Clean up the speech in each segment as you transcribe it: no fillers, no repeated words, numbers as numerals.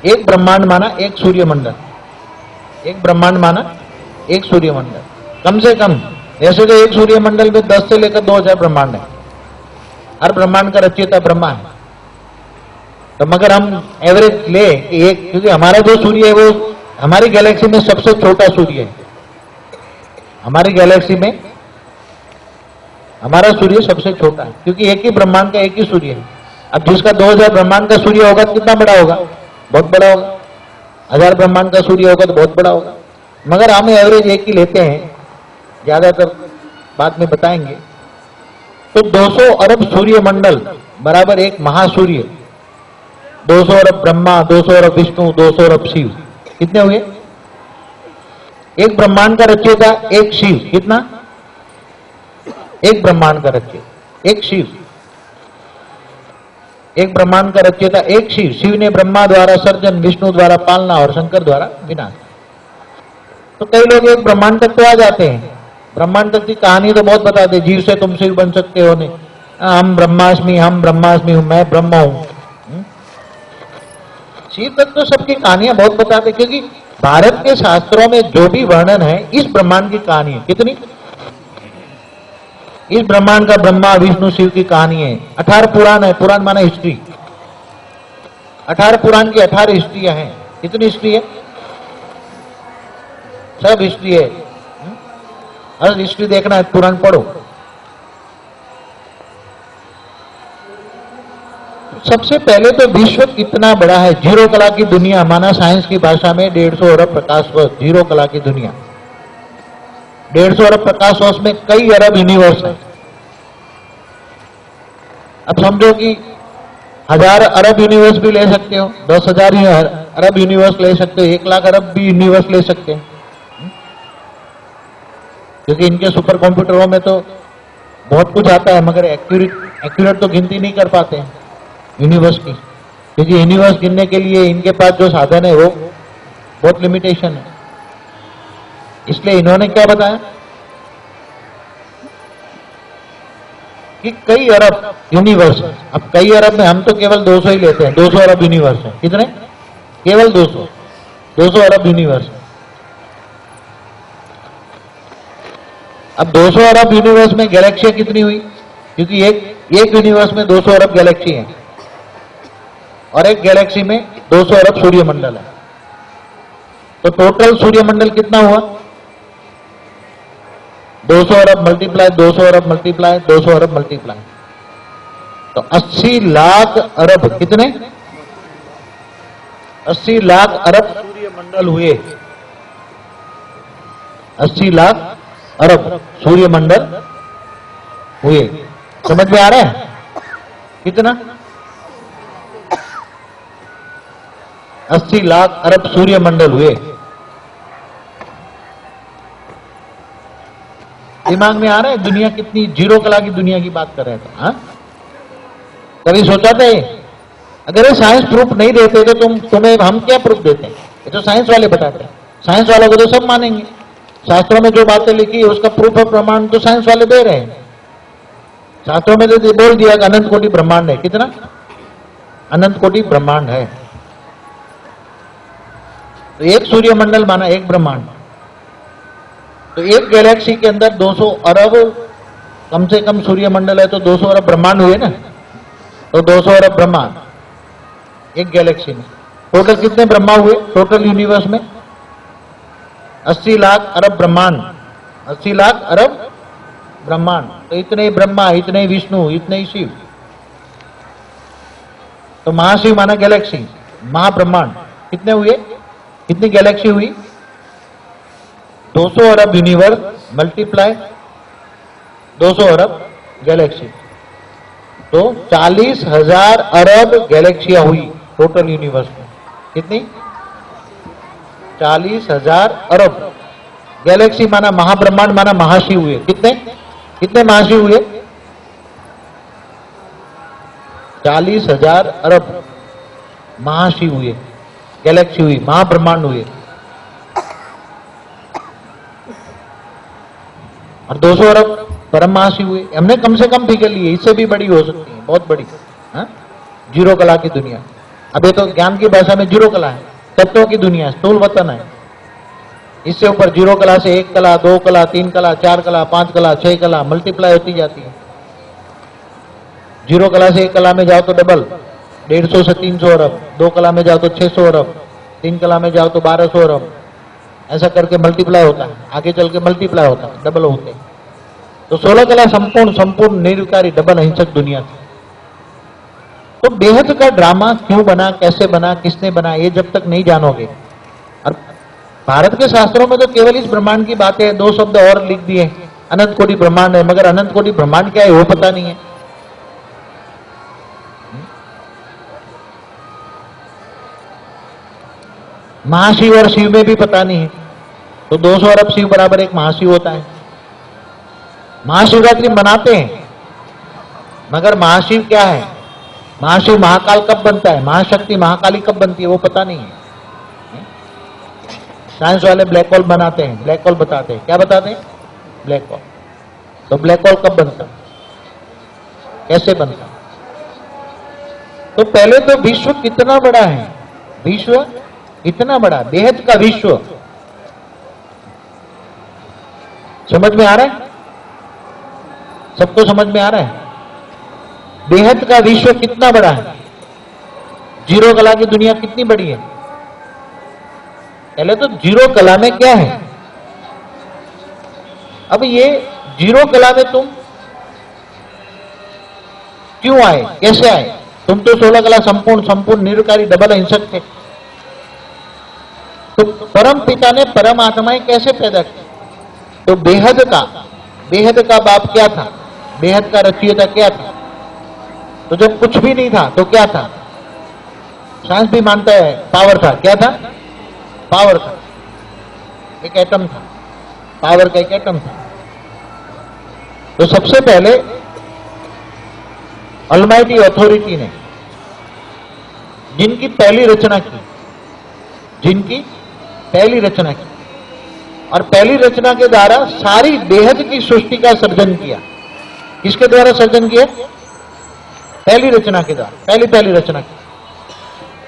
एक ब्रह्मांड माना एक सूर्यमंडल, एक ब्रह्मांड माना एक सूर्यमंडल। कम से कम ऐसे तो एक सूर्यमंडल में 10 से लेकर 2000 ब्रह्मांड है। हर ब्रह्मांड का रचयिता ब्रह्मा है। तो मगर हम एवरेज ले कि एक, क्योंकि हमारा जो सूर्य है वो हमारी गैलेक्सी में सबसे छोटा सूर्य है। हमारी गैलेक्सी में हमारा सूर्य सबसे छोटा है, क्योंकि एक ही ब्रह्मांड का एक ही सूर्य है। अब जिसका 2000 ब्रह्मांड का सूर्य होगा तो कितना बड़ा होगा? बहुत बड़ा होगा। 1000 ब्रह्मांड का सूर्य होगा तो बहुत बड़ा होगा। मगर हम एवरेज एक ही लेते हैं, ज्यादातर बाद में बताएंगे। तो 200 अरब सूर्यमंडल बराबर एक महासूर्य। 200 अरब ब्रह्मा, 200 अरब विष्णु, 200 अरब शिव, कितने हुए? एक ब्रह्मांड का रचयिता एक शिव, कितना? एक ब्रह्मांड का रचयिता एक शिव, एक ब्रह्मांड का रचयिता एक शिव। शिव ने ब्रह्मा द्वारा सर्जन, विष्णु द्वारा पालना और शंकर द्वारा विनाश। तो कई लोग एक ब्रह्मांड तक तो आ जाते हैं, ब्रह्मांड तक की कहानी तो बहुत बताते, जीव से तुम शिव बन सकते हो, नहीं हम ब्रह्मास्मि हूं, मैं ब्रह्मा हूं। शिव तक तो सबकी कहानियां बहुत बताते, क्योंकि भारत के शास्त्रों में जो भी वर्णन है इस ब्रह्मांड की कहानी है। कितनी? इस ब्रह्मांड का ब्रह्मा विष्णु शिव की कहानी है। 18 पुराण है, पुराण माना हिस्ट्री। 18 पुराण की 18 हिस्ट्रियां हैं। कितनी हिस्ट्री है? सब हिस्ट्री है। हर हिस्ट्री देखना है, पुराण पढ़ो। सबसे पहले तो विश्व कितना बड़ा है, जीरो कला की दुनिया माना साइंस की भाषा में 150 अरब प्रकाश वर्ष। जीरो कला की दुनिया 150 अरब प्रकाश वर्ष में कई अरब यूनिवर्स है। अब समझो कि 1000 अरब यूनिवर्स भी ले सकते हो, 10,000 अरब यूनिवर्स ले सकते हो, 1 लाख अरब भी यूनिवर्स ले सकते हैं, क्योंकि इनके सुपर कंप्यूटरों में तो बहुत कुछ आता है, मगर एक्यूरेट तो गिनती नहीं कर पाते हैं यूनिवर्स की, क्योंकि यूनिवर्स गिनने के लिए इनके पास जो साधन है वो बहुत लिमिटेशन है। इसलिए इन्होंने क्या बताया कि कई अरब यूनिवर्स। अब कई अरब में हम तो केवल 200 ही लेते हैं, 200 अरब यूनिवर्स है। कितने? केवल 200 अरब यूनिवर्स। अब 200 अरब यूनिवर्स में गैलेक्सियां कितनी हुई? क्योंकि एक यूनिवर्स में 200 अरब गैलेक्सी है और एक गैलेक्सी में 200 अरब सूर्यमंडल है। तो टोटल सूर्यमंडल कितना हुआ? 200 अरब मल्टीप्लाई 200 अरब मल्टीप्लाई 200 अरब मल्टीप्लाई, तो 80 लाख अरब। कितने? 80 लाख अरब सूर्यमंडल हुए। 80 लाख अरब सूर्यमंडल हुए। समझ में आ रहा है? कितना? 80 लाख अरब सूर्यमंडल हुए। दिमाग में आ रहा है दुनिया कितनी जीरो कला की दुनिया की बात कर रहे थे? हाँ, कभी सोचा था? अगर ये साइंस प्रूफ नहीं देते तो तुम्हें हम क्या प्रूफ देते हैं? ये तो साइंस वाले बताते हैं। साइंस वालों को तो सब मानेंगे। शास्त्रों में जो बातें लिखी है उसका प्रूफ और प्रमाण तो साइंस वाले दे रहे हैं। शास्त्रों में तो बोल दिया कि अनंत कोटि ब्रह्मांड है। कितना? अनंत कोटि ब्रह्मांड है। तो एक सूर्यमंडल माना एक ब्रह्मांड। तो एक गैलेक्सी के अंदर 200 अरब कम से कम सूर्यमंडल है, तो 200 अरब ब्रह्मांड हुए ना। तो 200 अरब ब्रह्मांड एक गैलेक्सी में। टोटल कितने ब्रह्मा हुए टोटल यूनिवर्स में? 80 लाख अरब ब्रह्मांड। 80 लाख अरब ब्रह्मांड। तो इतने ही ब्रह्मा, इतने ही विष्णु, इतने ही शिव। तो महाशिव माना गैलेक्सी, महाब्रह्मांड कितने हुए? कितनी गैलेक्सी हुई? 200 अरब यूनिवर्स मल्टीप्लाई 200 अरब गैलेक्सी, तो 40,000 अरब गैलेक्सियां हुई टोटल यूनिवर्स में। कितनी? 40,000 अरब। गैलेक्सी माना महाब्रह्मांड माना महाशिव हुए। कितने महाशिव हुए? 40,000 अरब महाशिव हुए, गैलेक्सी हुई, महाब्रह्मांड हुए। और 200 अरब परम महाशिव हुए। हमने कम से कम फिगर ली है, इससे भी बड़ी हो सकती है, बहुत बड़ी। हाँ? जीरो कला की दुनिया। अब ये तो ज्ञान की भाषा में जीरो कला है, तत्वों की दुनिया, स्थूल वतन है। इससे ऊपर जीरो कला से 1 कला, 2 कला, 3 कला, 4 कला, 5 कला, 6 कला मल्टीप्लाई होती जाती है। जीरो कला से 1 कला में जाओ तो डबल, 150 से 300 अरब, 2 कला में जाओ तो 600 अरब, 3 कला में जाओ तो 1200 अरब, ऐसा करके मल्टीप्लाई होता है, आगे चल के मल्टीप्लाई होता है, डबल होते हैं। तो 16 कला संपूर्ण निर्विकारी डबल अहिंसक दुनिया थी। तो बेहद का ड्रामा क्यों बना, कैसे बना, किसने बना, ये जब तक नहीं जानोगे। और भारत के शास्त्रों में तो केवल इस ब्रह्मांड की बातें हैं, 2 शब्द और लिख दिए, अनंत कोटि ब्रह्मांड है, मगर अनंत कोटि ब्रह्मांड क्या है वो पता नहीं है। महाशिव और शिव में भी पता नहीं है। तो 200 अरब शिव बराबर एक महाशिव होता है। महाशिवरात्रि मनाते हैं, मगर महाशिव क्या है, महाशिव महाकाल कब बनता है, महाशक्ति महाकाली कब बनती है वो पता नहीं है। साइंस वाले ब्लैक होल बनाते हैं, ब्लैक होल बताते हैं, क्या बताते हैं, ब्लैक होल। तो ब्लैक होल कब बनता, कैसे बनता? तो पहले तो विश्व कितना बड़ा है, विश्व इतना बड़ा, बेहद का विश्व, समझ में आ रहा है, सबको समझ में आ रहा है? बेहद का विश्व कितना बड़ा है, जीरो कला की दुनिया कितनी बड़ी है। पहले तो जीरो कला में क्या है, अब ये जीरो कला में तुम क्यों आए, कैसे आए? तुम तो 16 कला संपूर्ण निर्विकारी डबल अहिंसक थे। तो परम पिता ने परम आत्माएं कैसे पैदा की? तो बेहद का बाप क्या था, बेहद का रचयिता क्या था? तो जब कुछ भी नहीं था तो क्या था? साइंस भी मानता है पावर था। क्या था? पावर था, एक एटम था, पावर का एक एटम था। तो सबसे पहले ऑलमाइटी अथॉरिटी ने जिनकी पहली रचना की, और पहली रचना के द्वारा सारी बेहद की सृष्टि का सर्जन किया। किसके द्वारा सर्जन किया? पहली रचना के द्वारा, पहली रचना की।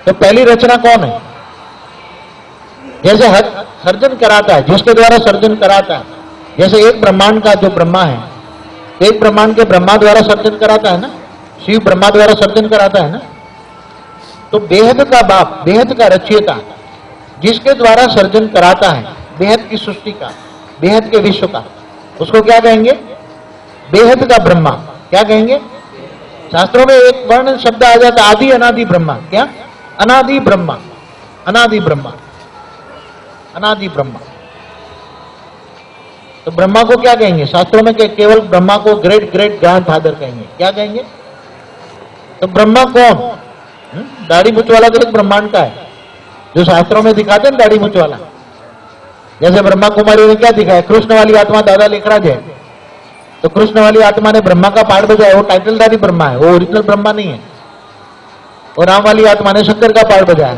तो पहली रचना कौन है? जैसे सर्जन कराता है, जिसके द्वारा सर्जन कराता है, जैसे एक ब्रह्मांड का जो ब्रह्मा है, एक ब्रह्मांड के ब्रह्मा द्वारा सर्जन कराता है ना, शिव ब्रह्मा द्वारा सर्जन कराता है ना। तो बेहद का बाप, बेहद का रचयिता, जिसके द्वारा सर्जन कराता है बेहद की सृष्टि का, बेहद के विश्व का, उसको क्या कहेंगे? बेहद का ब्रह्मा। क्या कहेंगे? शास्त्रों में एक वर्ण शब्द आ जाता है, आदि अनादि ब्रह्मा। क्या? अनादि ब्रह्मा, अनादि ब्रह्मा, अनादि ब्रह्मा। तो ब्रह्मा को क्या कहेंगे शास्त्रों में? केवल ब्रह्मा को ग्रेट ग्रैंडफादर कहेंगे। क्या कहेंगे? तो ब्रह्मा कौन? दाढ़ी मूंछ वाला तो एक ब्रह्मांड का है, जो शास्त्रों में दिखाते हैं दाढ़ी मूंछ वाला। जैसे ब्रह्मा कुमारी ने क्या दिखाया? कृष्ण वाली आत्मा दादा लेखराज है, तो कृष्ण वाली आत्मा ने ब्रह्मा का पाठ बजाया, वो टाइटलदारी ब्रह्मा है, वो ओरिजिनल ब्रह्मा नहीं है। और राम वाली आत्मा ने शंकर का पाठ बजाया,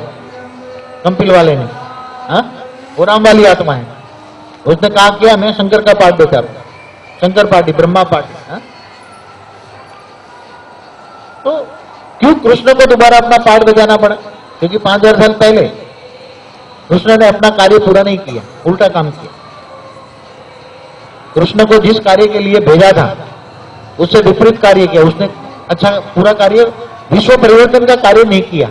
कंपिल वाले ने, वो राम वाली आत्मा है, उसने कहा किया मैं शंकर का पाठ बजा, शंकर पार्टी, ब्रह्मा पार्टी। तो क्यों कृष्ण को दोबारा अपना पाठ बजाना पड़ा? क्योंकि 5000 साल पहले कृष्ण ने अपना कार्य पूरा नहीं किया, उल्टा काम किया। कृष्ण को जिस कार्य के लिए भेजा था उससे विपरीत कार्य किया उसने। अच्छा, पूरा कार्य, विश्व परिवर्तन का कार्य नहीं किया,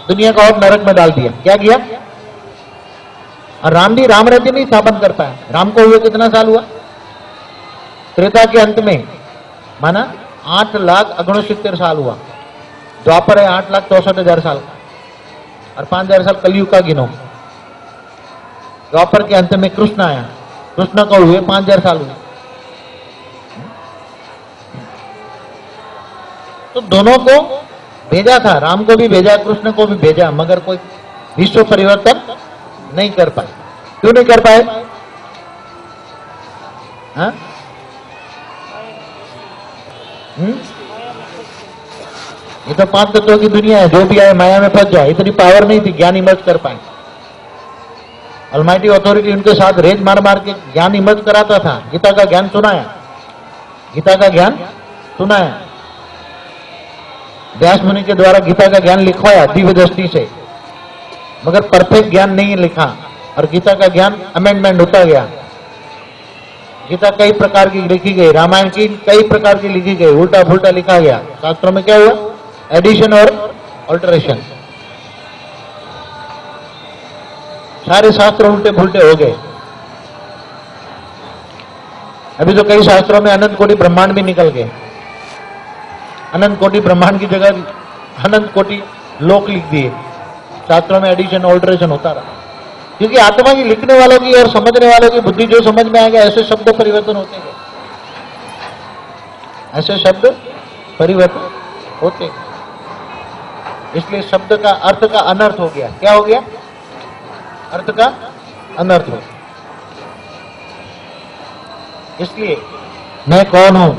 दुनिया का और नरक में डाल दिया। क्या किया? और राम जी राम राज्य नहीं स्थापन कर पाया। राम को हुए कितना साल हुआ? त्रेता के अंत में माना 8,69,000 साल हुआ। द्वापर है 8,64,000 साल का, और 5,000 साल कलयुग का गिनो। द्वापर के अंत में कृष्ण आया, कृष्ण को हुए 5,000 साल हुए। तो दोनों को भेजा था, राम को भी भेजा, कृष्ण को भी भेजा, मगर कोई विश्व परिवर्तन नहीं कर पाए। क्यों नहीं कर पाए? ये तो 5 तत्वों की दुनिया है, जो भी आए माया में फंस जाए। इतनी पावर नहीं थी, ज्ञान इमर्ज कर पाए। ऑलमाइटी अथॉरिटी उनके साथ रेज मार मार के ज्ञान इमर्ज कराता था। गीता का ज्ञान सुनाया, गीता का ज्ञान सुनाया। व्यास मुनि के द्वारा गीता का ज्ञान लिखवाया दिव्य दृष्टि से, मगर परफेक्ट ज्ञान नहीं लिखा और गीता का ज्ञान अमेंडमेंट होता गया। गीता कई प्रकार की लिखी गई, रामायण की कई प्रकार की लिखी गई, उल्टा फुल्टा लिखा गया। शास्त्रों में क्या हुआ? एडिशन और ऑल्टरेशन। सारे शास्त्र उल्टे फुल्टे हो गए। अभी तो कई शास्त्रों में अनंत कोटि ब्रह्मांड भी निकल गए। अनंत कोटि ब्रह्मांड की जगह अनंत कोटि लोक लिख दिए। शास्त्रों में एडिशन ऑल्टरेशन होता रहा, क्योंकि आत्मा की लिखने वालों की और समझने वालों की बुद्धि जो समझ में आएगा ऐसे शब्द परिवर्तन होते गए, ऐसे शब्द परिवर्तन होते गए। इसलिए शब्द का अर्थ का अनर्थ हो गया। क्या हो गया? अर्थ का अनर्थ हो गया। इसलिए मैं कौन हूं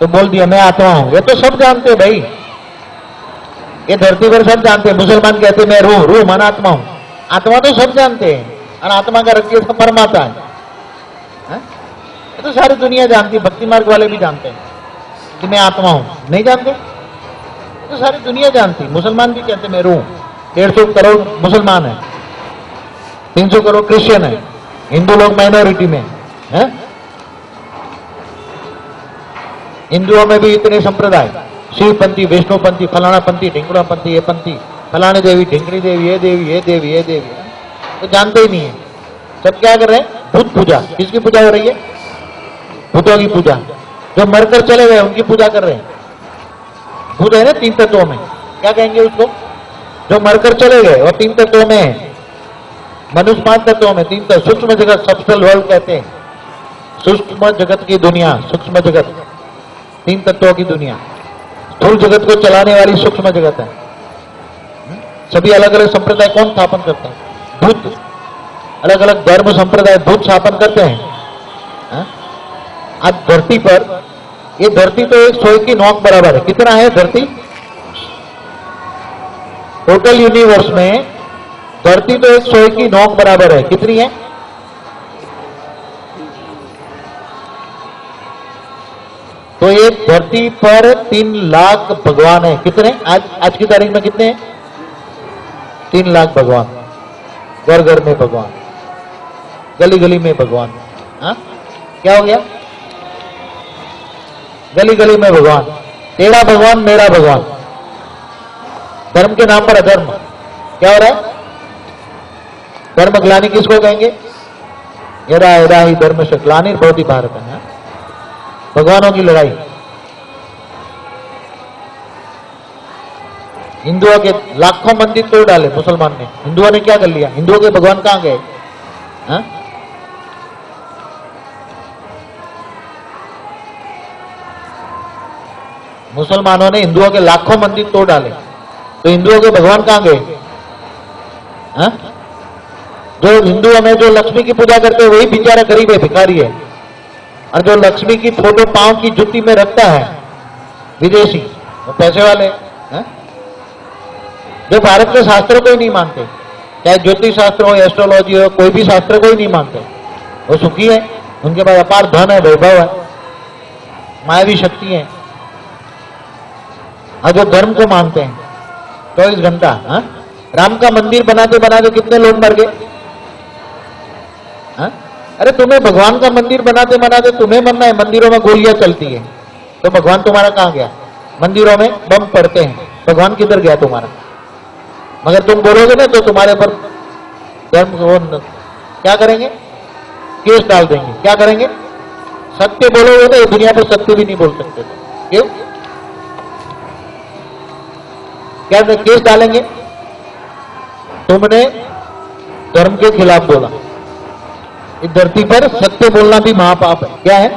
तो बोल दिया मैं आत्मा हूं। ये तो सब जानते हैं भाई, ये धरती पर सब जानते हैं। मुसलमान कहते हैं मैं रूह, रूह माना आत्मा हूं। आत्मा तो सब जानते हैं, और आत्मा का रखिए तो परमात्मा है। ये तो सारी दुनिया जानती है, भक्ति मार्ग वाले भी जानते हैं कि मैं आत्मा हूं। नहीं जानते? तो सारी दुनिया जानती। मुसलमान भी कहते मैं रूह। 150 करोड़ मुसलमान है, 300 करोड़ क्रिश्चियन है, हिंदू लोग माइनॉरिटी में है। हिंदुओं में भी इतने संप्रदाय, शिवपंथी, वैष्णवपंथी, फलाना पंथी, ढिंगड़ा पंथी, ये पंथी, फलाने देवी, ढिंगड़ी देवी, ये देवी, ये देवी, ये देवी, तो जानते ही नहीं है। सब क्या कर रहे हैं? भूत पूजा। किसकी पूजा हो रही है? भूतों की पूजा। जो मरकर चले गए उनकी पूजा कर रहे हैं। भूत है ना 3 तत्वों में, क्या कहेंगे उसको? जो मरकर चले गए और 3 तत्वों में है। मनुष्य 5 तत्वों में, 3 तत्व, सूक्ष्म जगत, सबस्टल वर्ल्ड कहते हैं। सूक्ष्म जगत की दुनिया, सूक्ष्म जगत, 3 तत्वों की दुनिया। स्थूल जगत को चलाने वाली सूक्ष्म जगत है। सभी अलग अलग संप्रदाय कौन स्थापन करते हैं? भूत। अलग अलग धर्म संप्रदाय भूत स्थापन करते हैं। आज धरती पर, ये धरती तो एक सोए की नोक बराबर है। कितना है धरती? टोटल यूनिवर्स में धरती तो एक सोए की नोक बराबर है। कितनी है? तो एक धरती पर 3 लाख भगवान है। कितने? आज की तारीख में कितने हैं? 3 लाख भगवान। घर घर में भगवान, गली गली में भगवान। हाँ, क्या हो गया? गली गली में भगवान। तेरा भगवान मेरा भगवान। धर्म के नाम पर अधर्म। क्या हो रहा है? धर्म ग्लानि किसको कहेंगे? यदा यदा ही धर्म से ग्लानिर्भवति भारत है। भगवानों की लड़ाई। हिंदुओं के लाखों मंदिर तोड़ डाले मुसलमान ने। हिंदुओं ने क्या कर लिया? हिंदुओं के भगवान कहां गए? हाँ? मुसलमानों ने हिंदुओं के लाखों मंदिर तोड़ डाले, तो हिंदुओं के भगवान कहां गए? हाँ? जो हिंदुओं में जो लक्ष्मी की पूजा करते हैं वही बेचारा गरीब है, भिखारी है। और जो लक्ष्मी की फोटो पांव की जुत्ती में रखता है विदेशी, वो पैसे वाले हैं। जो भारत के शास्त्रों को ही नहीं मानते, चाहे ज्योतिष शास्त्र हो, एस्ट्रोलॉजी हो, कोई भी शास्त्र को ही नहीं मानते, वो सुखी है। उनके पास अपार धन है, वैभव है, मायावी शक्ति है। और जो धर्म को मानते हैं 24 घंटा, राम का मंदिर बनाते बनाते कितने लोग मर गए? अरे तुम्हें भगवान का मंदिर बनाते बनाते तुम्हें मरना है। मंदिरों में गोलियां चलती है तो भगवान तुम्हारा कहां गया? मंदिरों में बम पड़ते हैं, भगवान किधर गया तुम्हारा? मगर तुम बोलोगे ना तो तुम्हारे पर धर्म क्या करेंगे? केस डाल देंगे। क्या करेंगे? सत्य बोलोगे ना, ये दुनिया पर सत्य भी नहीं बोल सकते। क्यों? क्या केस डालेंगे? तुमने धर्म के खिलाफ बोला। इस धरती पर सत्य बोलना भी महापाप है। क्या है?